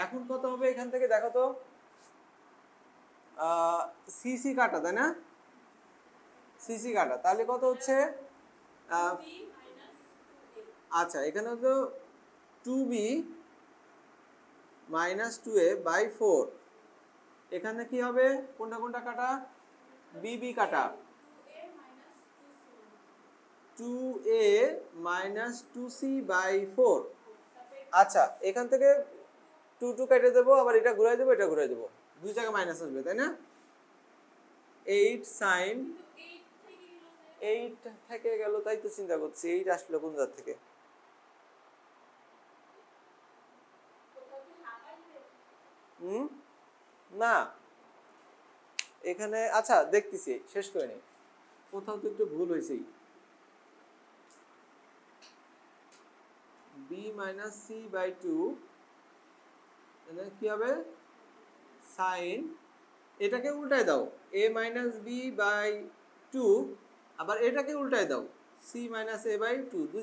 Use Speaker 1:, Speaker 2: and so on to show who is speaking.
Speaker 1: এখন কত হবে এখান থেকে দেখো তো, সিসি কাটা তাই না, সিসি কাটা, তাহলে কত হচ্ছে, আচ্ছা এখানে তো 2b মাইনাস 2a বাই 4, এখানে কি হবে, কোনটা কোনটা কাটা, বিবি কাটা, 2a মাইনাস 2c বাই 4। আচ্ছা এখান থেকে 2 কেটে দেবো, আবার এটা ঘুরাই দেবো, এটা ঘুরাই দেবো, দুই জায়গায় মাইনাস আসবে তাই না। 8 সাইন 8 থেকে গেল, তাই তো চিন্তা করছি 8 আসলো কোন জায়গা থেকে। না এখানে, আচ্ছা দেখতেছি, শেষ করে নি, কোথাও তো একটু ভুল হয়েছেই। b মাইনাস সি বাই 2, কি হবে, সাইন, এটাকে উল্টায় দাও, a মাইনাস বি বাই 2, আবার এটাকে উল্টায় দাও, c মাইনাস a বাই 2।